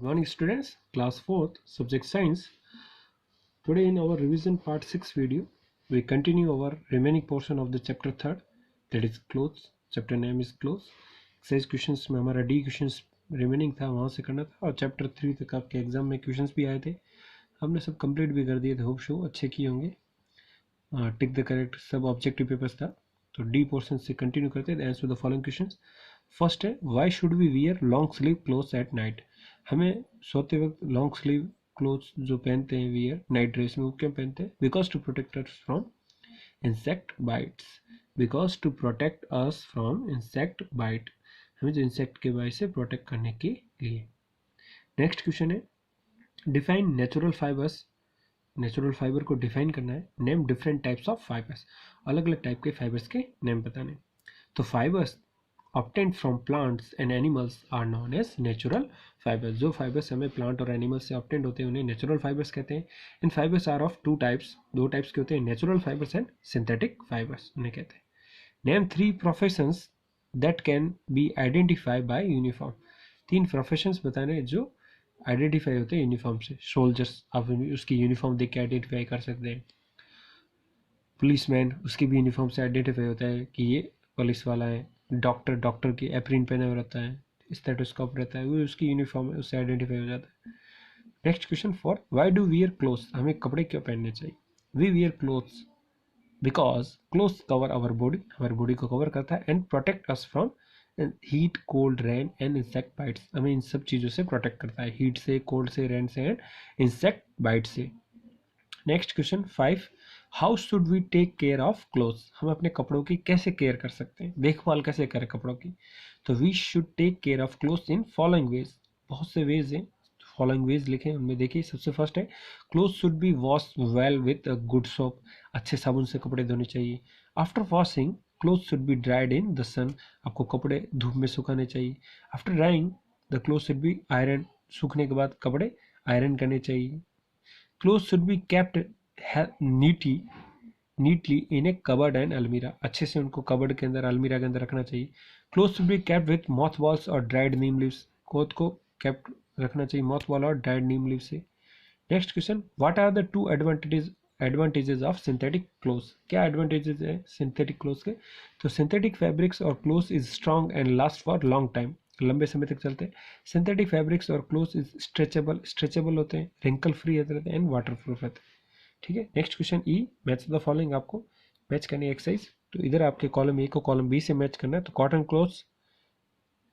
Morning students, class 4th, subject science. Today in our revision part 6 video, we continue our remaining portion of the chapter 3rd, that is clothes. Chapter name is clothes. Exercise questions में हमारा D questions remaining था, वहाँ से करना था, और chapter 3 तक आपके एग्जाम में questions भी आए थे, हमने सब कंप्लीट भी कर दिए थे. होप शो अच्छे किए होंगे. टिक द करेक्ट सब ऑब्जेक्टिव पेपर्स था. तो डी पोर्शन से कंटिन्यू करते हैं. Answer the following questions. First है, why should we wear long sleeve clothes at night. हमें सोते वक्त लॉन्ग स्लीव क्लोथ्स जो पहनते हैं वियर नाइट ड्रेस में, वो क्यों पहनते हैं? Because to protect us from insect bites. Because to protect us from insect bite, हमें जो इंसेक्ट के बाइट से प्रोटेक्ट करने के लिए. नेक्स्ट क्वेश्चन है, define natural fibres. Natural fibre को डिफाइन करना है. Name different types of fibres. अलग अलग टाइप के फाइबर्स के नेम बताने. तो fibres obtained from plants and animals are known as natural fibers. जो फाइबर्स हमें प्लांट और एनिमल्स से ऑब्टेंड होते हैं उन्हें नेचुरल फाइबर्स कहते हैं. इन fibres are of two types. दो टाइप्स के होते हैं, natural fibres and synthetic fibres उन्हें कहते हैं. Name 3 professions that can be identify by uniform. 3 professions बताने जो आइडेंटिफाई होते हैं यूनिफॉर्म से. सोल्जर्स, आप उसकी यूनिफॉर्म देख के आइडेंटिफाई कर सकते हैं. पुलिसमैन, उसकी भी यूनिफॉर्म से आइडेंटिफाई होता है कि ये पुलिस वाला है. डॉक्टर, डॉक्टर की एप्रिन पहने हुए रहता है, स्टेथोस्कोप रहता है, वो उसकी यूनिफॉर्म है, उससे आइडेंटिफाई हो जाता है. Next question, for why do wear clothes. हमें कपड़े क्यों पहनने चाहिए? We wear clothes because clothes cover our body, हमारी बॉडी को कवर करता है, and protect us from heat, cold, rain and insect bites. हमें इन सब चीज़ों से प्रोटेक्ट करता है, हीट से, कोल्ड से, रेन से एंड इंसेक्ट बाइट से. Next question 5, how should we take care of clothes. हम अपने कपड़ों की कैसे केयर कर सकते हैं, देखभाल कैसे करें कपड़ों की? तो we should take care of clothes in following ways. बहुत से वेज हैं, फॉलोइंग वेज लिखे हैं, उनमें देखिए. सबसे फर्स्ट है, clothes should be wash well with a good soap. अच्छे साबुन से कपड़े धोने चाहिए. After washing clothes should be dried in the sun. आपको कपड़े धूप में सुखाने चाहिए. After drying the clothes should be iron. सूखने के बाद कपड़े आयरन करने चाहिए. Clothes should be kept neatly in a cupboard and अलमीरा. अच्छे से उनको कबर्ड के अंदर, अलमीरा के अंदर रखना चाहिए. Clothes should be kept with moth balls और ड्राइड नीम लीव्स. क्लोथ को केप्ट रखना चाहिए मॉथ बॉल और ड्राइड नीम लीव से. Next question, what are the 2 advantages of synthetic clothes. क्या एडवांटेजेस है सिंथेटिक क्लोथ्स के? तो सिंथेटिक फैब्रिक्स और clothes is strong and last for long time. लंबे समय तक चलते हैं. सिंथेटिक फैब्रिक्स और क्लोथ्स इज स्ट्रेचेबल होते हैं, रिंकल फ्री रहते हैं एंड वाटर प्रूफ रहते हैं. ठीक है. Next question E, match the following. आपको मैच करनी है एक्सरसाइज. तो इधर आपके कॉलम ए को कॉलम बी से मैच करना है. तो cotton clothes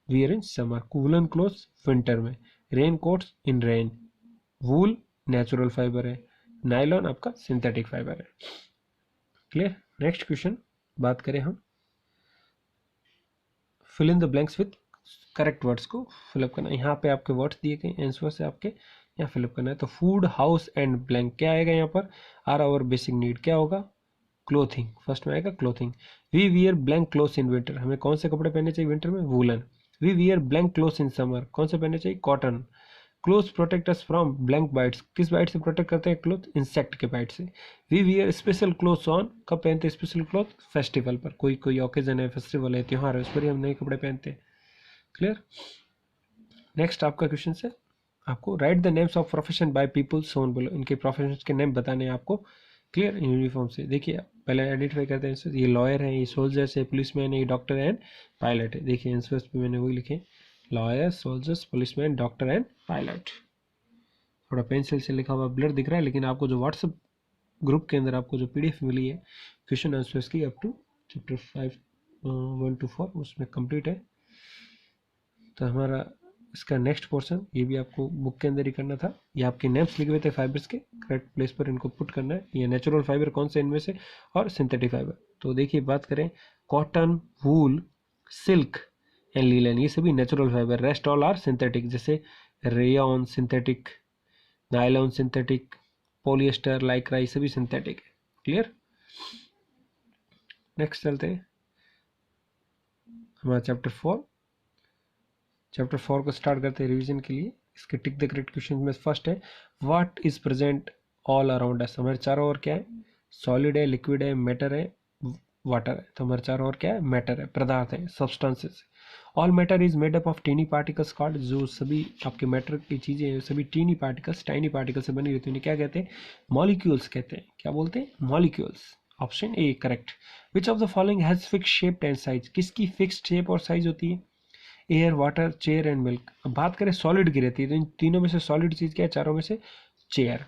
wear in summer, woollen clothes winter में, raincoats in rain. Wool natural fibre है, नायलॉन आपका सिंथेटिक फाइबर है. क्लियर. नेक्स्ट क्वेश्चन बात करें हम, fill in the blanks with correct words को फिलअप करना है. यहाँ पे आपके वर्ड्स दिए गए, आंसर से आपके यहाँ फिलअप करना है. तो फूड, हाउस एंड ब्लैंक क्या आएगा यहाँ पर? Are our basic need. क्या होगा? क्लोथिंग. फर्स्ट में आएगा clothing. We wear blank clothes in winter. हमें कौन से कपड़े पहनने चाहिए विंटर में? Woollen. We wear blank clothes in summer. कौन से पहनने चाहिए? Cotton. Clothes protect us from blank bites. किस बाइट से प्रोटेक्ट करते हैं क्लोथ? इंसेक्ट के बाइट से. We wear special clothes on. कब पहनते हैं स्पेशल क्लोथ? फेस्टिवल पर. कोई ओकेजन है, फेस्टिवल है, त्योहार है, उस पर ही हम नए कपड़े पहनते हैं. क्लियर. नेक्स्ट आपका क्वेश्चन है, आपको right the names of profession by people Son below. इनके प्रोफेशन के नेम बताने हैं आपको. क्लियर. यूनिफॉर्म से देखिए, पहले आइडेंटिफाई करते हैं. ये लॉयर है, ये सोल्जर्स है, पुलिसमैन है, ये डॉक्टर एंड पायलट है. देखिए आंसर्स पे मैंने वही लिखे, lawyer, soldiers, policeman, doctor and pilot. थोड़ा पेंसिल से लिखा हुआ ब्लर दिख रहा है, लेकिन आपको जो व्हाट्सएप ग्रुप के अंदर आपको जो PDF मिली है क्वेश्चन आंसर्स की अप टू चैप्टर 5 1 to 4 उसमें कंप्लीट है. तो हमारा इसका नेक्स्ट पोर्शन ये भी आपको बुक के अंदर ही करना था. ये आपके नेम्स लिखे हुए थे फाइबर्स के, करेक्ट प्लेस पर इनको पुट करना है. ये नेचुरल फाइबर कौन से इनमें से, और सिंथेटिक फाइबर. तो देखिए बात करें, cotton, wool, silk and linen, ये सभी natural fibre. Rest all are synthetic, जैसे rayon synthetic, nylon synthetic, polyester, Lycra, ये सभी सिंथेटिक है. क्लियर. नेक्स्ट चलते हैं हमारा चैप्टर 4 को स्टार्ट करते हैं रिवीजन के लिए. इसके टिक द करेक्ट क्वेश्चन में फर्स्ट है, what is present all around us. हमारे चारों ओर क्या है? सॉलिड है, लिक्विड है, मैटर है, वाटर है. तो हमारे चारों ओर क्या है? मैटर है, पदार्थ है, substances. All matter is made up of tiny particles called, जो सभी आपके मैटर की चीज़ें हैं सभी टीनी पार्टिकल्स टाइनी पार्टिकल से बनी रहती है, उन्हें क्या कहते हैं? मॉलिक्यूल्स कहते हैं। क्या बोलते हैं? Molecules. Option A correct. Which of the following has fix shape and size, किसकी फिक्स्ड शेप और साइज होती है? Air, water, chair and milk. अब बात करें सॉलिड की रहती है, तो इन तीनों में से सॉलिड चीज़ क्या है? चारों में से chair.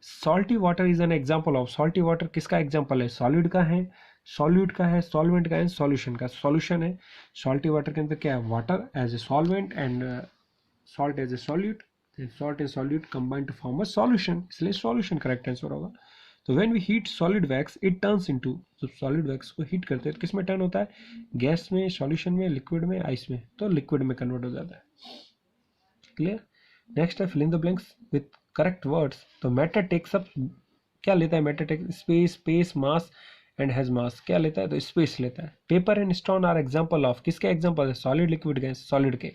Salty water is an example of, salty water किसका एग्जाम्पल है? सॉलिड का है, सॉल्यूट का है, सॉल्वेंट का है, सॉल्यूशन का। सॉल्यूशन है सॉल्टी वाटर के अंदर क्या है? Water as a solvent and salt as a solute, salt and solute combine to form a solution, इसलिए सॉल्यूशन करेक्ट आंसर होगा। तो when we heat solid wax it turns into, जब solid wax को heat करते हैं तो किस में टर्न होता है? गैस में, सॉल्यूशन में, लिक्विड में, आइस में, तो लिक्विड में कन्वर्ट हो जाता है। क्लियर। नेक्स्ट है fill in the blanks with correct words. तो मैटर टेक्स अप, क्या लेता है? Matter takes space, space, mass and has mass. क्या लेता है? तो स्पेस लेता है। Paper and stone are example of, किसके एग्जांपल है? Solid, liquid, gas. सॉलिड के।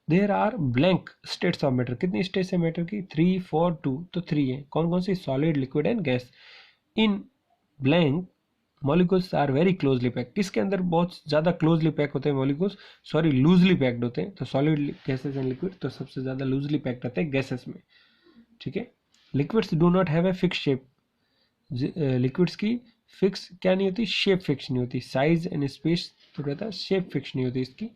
There are blank states of matter, कितनी स्टेट्स है मैटर की? 3, 4, 2, तो 3 है। कौन कौन सी? Solid, liquid and gas. In blank molecules are very closely packed, किसके अंदर बहुत ज़्यादा क्लोजली पैक होते हैं मॉलिक्यूल्स? सॉरी, लूजली पैक्ड होते हैं। तो सॉलिड, गैसेस एंड लिक्विड, तो सबसे ज़्यादा लूजली पैक्ड होते हैं गैसेस में। ठीक है। Liquids do not have a fix shape, liquids की फिक्स क्या नहीं होती? शेप फिक्स नहीं होती। साइज एंड स्पेस तो रहता है, शेप फिक्स नहीं होती इसकी।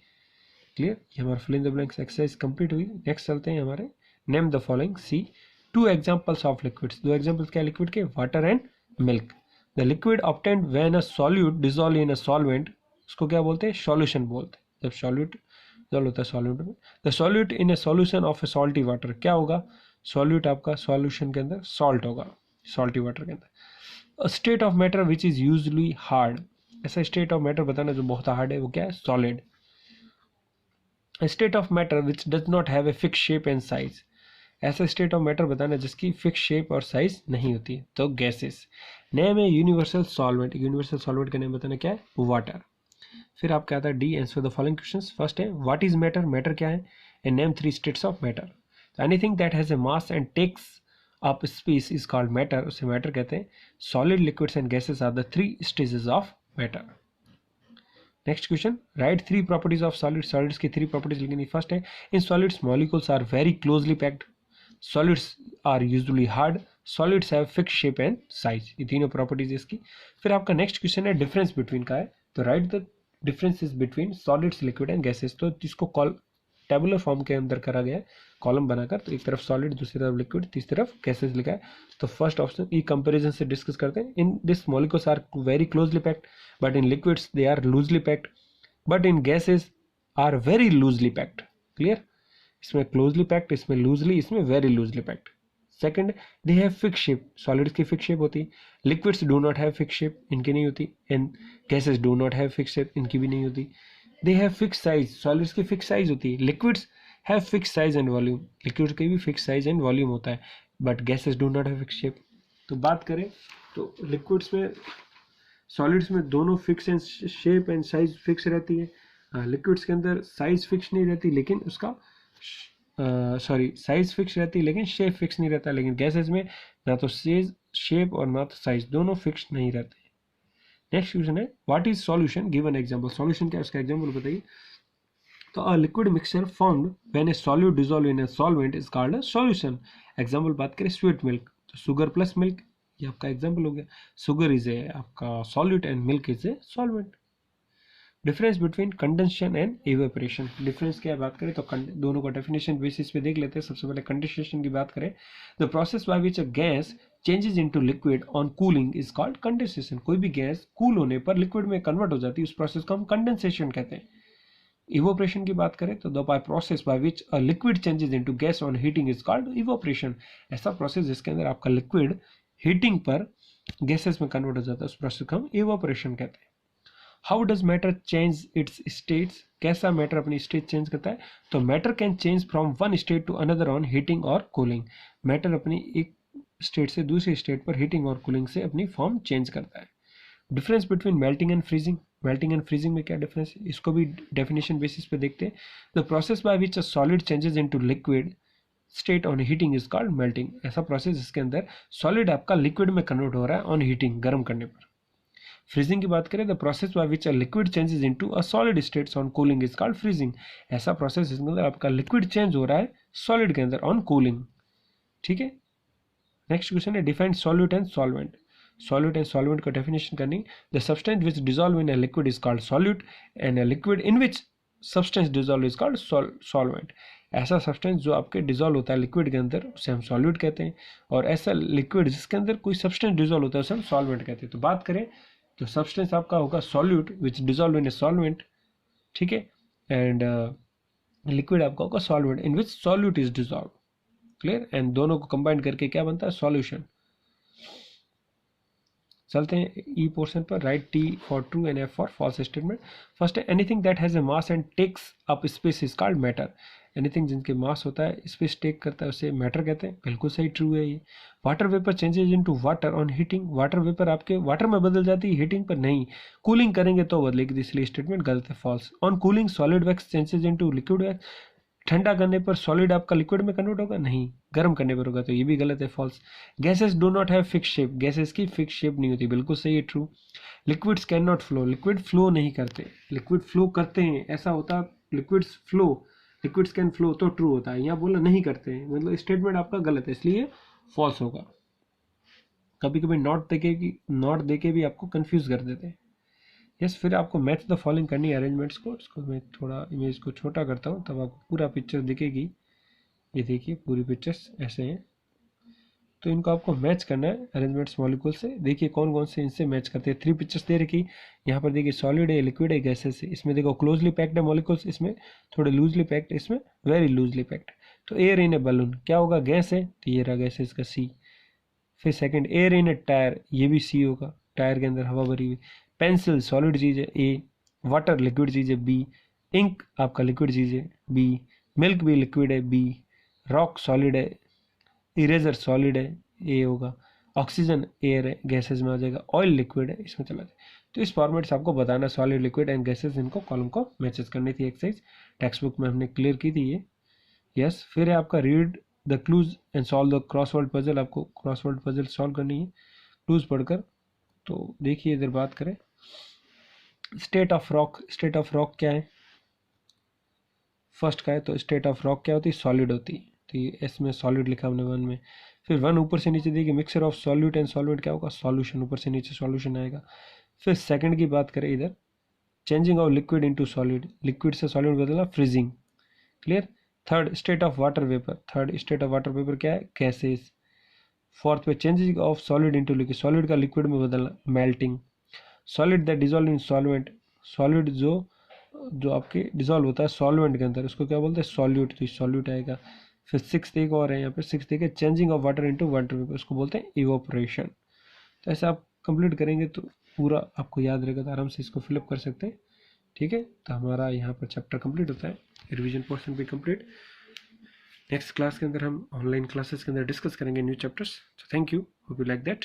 क्लियर। ये हमारा fill in the blanks exercise complete हुई। नेक्स्ट चलते हैं हमारे name the following. C two examples of liquids, दो एग्जांपल्स क्या लिक्विड के? Water and milk. The liquid obtained when a solute dissolve in a solvent, उसको क्या बोलते हैं? सॉल्यूशन बोलते हैं। जब सॉल्यूट डिसॉल्व होता है सॉल्वेंट में। The solute in A solution of A salty water, क्या होगा? सॉल्यूट आपका सॉल्यूशन के अंदर सॉल्ट होगा, सॉल्टी वाटर के अंदर। A state of matter which is usually hard, ऐसा स्टेट ऑफ मैटर बताना जो बहुत हार्ड है, वो क्या है? Solid. A state of matter which does not have a fixed shape and size, ऐसा स्टेट ऑफ मैटर बताना जिसकी फिक्स शेप और साइज नहीं होती, तो गैसेस। नेम है यूनिवर्सल सॉल्वेंट, यूनिवर्सल सॉल्वेंट का नेम बताना क्या है? वाटर। फिर आपका आता है D, answer the following questions. First है व्हाट इज मैटर, मैटर क्या है? And name 3 states of matter. Anything that has a mass and takes up space is called matter, उसे मैटर कहते हैं। Solid, liquids and gases are the 3 stages of matter. Next question, write 3 properties of solid, solids की 3 properties लिखनी। First है in solids molecules are very closely packed, solids are usually hard, solids have fixed shape and size, ये तीनों properties इसकी। फिर आपका next question है difference between का है, तो write the differences between solids, liquid and gases. तो जिसको कॉल टेबुलर फॉर्म के अंदर करा गया है कॉलम बनाकर, तो एक तरफ सॉलिड, दूसरी तरफ लिक्विड, तीसरी तरफ गैसेस लिखा है। तो फर्स्ट ऑप्शन ई कंपैरिजन से डिस्कस करते हैं। In this molecules are very closely packed, but in liquids they are loosely packed, but in gases are very loosely packed. Clear. इसमें क्लोजली पैक्ड, इसमें लूजली, इसमें very loosely packed. Second, they have fix shape, solids की fix shape होती है, liquids do not have fix shape, इनकी नहीं होती, and gases do not have fix shape, इनकी भी नहीं होती। दे हैव फिक्स साइज, सॉलिड्स की फिक्स साइज होती है, liquids have fix size and volume, liquid की भी फिक्स साइज एंड वॉल्यूम होता है, but gases do not have fix shape. तो बात करें तो लिक्विड्स में, सॉलिड्स में दोनों fix and shape and size fix रहती है। लिक्विड्स के अंदर साइज फिक्स नहीं रहती, लेकिन उसका साइज फिक्स रहती है लेकिन शेप फिक्स नहीं रहता। लेकिन गैसेस में ना तो साइज, शेप और ना तो साइज, दोनों फिक्स नहीं रहते। नेक्स्ट क्वेश्चन है what is solution, give an example. Solution क्या है, उसका एग्जांपल बताइए। तो a liquid mixture formed when A solute dissolve in a solvent is called a solution. Example बात करें स्वीट मिल्क, तो शुगर प्लस मिल्क, ये आपका एग्जांपल हो गया। शुगर इज ए आपका solute and milk is a solvent. Difference between condensation and evaporation, difference क्या है बात करें तो दोनों का डेफिनेशन बेसिस पे देख लेते हैं। सबसे पहले कंडेंसेशन की बात करें, the process by which a gas changes into liquid on cooling is called condensation. कोई भी गैस कूल होने पर लिक्विड में कन्वर्ट हो जाती है, उस प्रोसेस को हम कंडेंसेशन कहते हैं। इवोपरेशन की बात करें तो the process by which a liquid changes into gas on heating is called evaporation. ऐसा प्रोसेस जिसके अंदर आपका लिक्विड हीटिंग पर गैसेस में कन्वर्ट हो जाता है, उस प्रोसेस को हम इवोपरेशन कहते हैं। How does matter change its states, कैसा मैटर अपनी स्टेट चेंज करता है, तो matter can change from one state to another on heating और कूलिंग। मैटर अपनी एक स्टेट से दूसरी स्टेट पर हीटिंग और कूलिंग से अपनी फॉर्म चेंज करता है। Difference between melting and freezing, melting and freezing में क्या डिफरेंस है, इसको भी डेफिनेशन बेसिस पे देखते हैं। The process by which a solid changes into liquid state on heating is called melting. ऐसा प्रोसेस जिसके अंदर सॉलिड आपका लिक्विड में कन्वर्ट हो रहा है ऑन हीटिंग, गर्म करने पर। फ्रीजिंग की बात करें, the process by which a liquid changes into a solid states on cooling is called freezing. ऐसा प्रोसेस जिसके अंदर आपका लिक्विड चेंज हो रहा है सॉलिड के अंदर ऑन कूलिंग। ठीक है, नेक्स्ट क्वेश्चन है define solute and solvent. Solute and solvent का डेफिनेशन करनी, the substance which dissolve in a liquid is called solute and a liquid in which substance dissolve is called solvent. ऐसा substance जो आपके dissolve होता है liquid के अंदर उसे हम सॉल्यूट कहते हैं, और ऐसा लिक्विड जिसके अंदर कोई सब्सटेंस डिजॉल्व होता है उसे हम सॉल्वेंट कहते हैं। तो बात करें तो सब्सटेंस आपका होगा solute which dissolve in a solvent, ठीक है, एंड लिक्विड आपका होगा solvent in which solute is dissolve. Clear, and दोनों को कंबाइन करके क्या बनता है, सॉल्यूशन। चलते हैं ई पोर्शन पर। Write T for true and F for false statement. First है anything that has a mass and takes up space is called matter. Anything जिनके मास होता है स्पेस टेक करता है उसे मैटर कहते हैं। बिल्कुल सही, ट्रू है ये। Water vapour changes into water on heating. Water vapour आपके वाटर में बदल जाती है, हीटिंग पर नहीं। कूलिंग करेंगे तो बदलेगी, इसलिए स्टेटमेंट गलत है, false. On cooling solid wax changes into liquid wax. ठंडा करने पर सॉलिड आपका लिक्विड में कन्वर्ट होगा, नहीं। गर्म करने पर होगा, तो ये भी गलत है, false. Gases do not have fix shape. Gases की फिक्स शेप नहीं होती, बिल्कुल सही है, true. Liquids can not flow. Liquid flow नहीं करते। लिक्विड फ्लो करते हैं, ऐसा होता है liquids flow, liquids can flow, तो ट्रू होता है। यहाँ बोला नहीं करते हैं, मतलब स्टेटमेंट आपका गलत है, इसलिए फॉल्स होगा। कभी कभी नॉट देके भी आपको कंफ्यूज कर देते हैं। यस, फिर आपको मैच द फॉलोइंग करनी है अरेंजमेंट्स को। इसको मैं थोड़ा इमेज को छोटा करता हूँ, तब आपको पूरा पिक्चर दिखेगी। ये देखिए पूरी पिक्चर्स ऐसे हैं, तो इनको आपको मैच करना है अरेंजमेंट्स मॉलिक्यूल से। देखिए कौन कौन से इनसे मैच करते हैं। 3 पिक्चर्स दे रखी, यहाँ पर देखिए सॉलिड है, लिक्विड है, गैसेस है। इसमें देखो क्लोजली पैक्ड है मॉलिक्यूल्स, इसमें थोड़े लूजली पैक्ड, इसमें वेरी लूजली पैक्ड। तो एयर इन ए बलून क्या होगा, गैस है, तो ये रहा गैसेस का सी। फिर second, air in A tyre, ये भी सी होगा, टायर के अंदर हवा भरी हुई। पेंसिल सॉलिड चीज है, ए। वाटर लिक्विड चीज है, बी। इंक आपका लिक्विड चीज है, बी। मिल्क भी लिक्विड है, बी। रॉक सॉलिड है, इरेजर सॉलिड है, ए होगा। ऑक्सीजन एयर है, गैसेस में आ जाएगा। ऑयल लिक्विड है, इसमें चला जाए। तो इस फॉर्मेट से आपको बताना सॉलिड, लिक्विड एंड गैसेस, इनको कॉलम को मैचेस करनी थी। एक्सरसाइज टेक्स्ट बुक में हमने क्लियर की थी ये। यस, फिर है आपका read the clues and solve the crossword puzzle. आपको क्रॉसवर्ड पजल सॉल्व करनी है क्लूज पढ़कर। तो देखिए इधर बात करें state of rock. State of rock क्या है, फर्स्ट का है, तो स्टेट ऑफ रॉक क्या होती है, सॉलिड होती है। तो ये इसमें सॉलिड लिखा हमने 1 में। फिर 1 ऊपर से नीचे देखिए mixture of solute and solvent क्या होगा, सॉल्यूशन, ऊपर से नीचे सॉल्यूशन आएगा। फिर सेकंड की बात करें इधर, changing of liquid into solid, liquid से सॉलिड बदलना, freezing. Clear. Third state of water vapour, third state of water vapour क्या है, गैसेस। फोर्थ पे changing of solid into liquid, solid का लिक्विड में बदलना, melting. Solid that dissolve in solvent, solid जो जो आपके डिजॉल्व होता है सॉल्वेंट के अंदर, उसको क्या बोलते हैं, सॉल्यूट, तो सॉल्यूट आएगा। फिर सिक्स एक और है यहाँ पे, सिक्स देखिए changing of water into water vapour, उसको बोलते हैं इवोपरेशन। तो ऐसे आप कंप्लीट करेंगे तो पूरा आपको याद रहेगा, तो आराम से इसको फिलअप कर सकते हैं। ठीक है, तो हमारा यहाँ पर चैप्टर कंप्लीट होता है, रिवीजन पोर्शन भी कंप्लीट। नेक्स्ट क्लास के अंदर हम ऑनलाइन क्लासेस के अंदर डिस्कस करेंगे न्यू चैप्टर्स। तो thank you, hope you like that.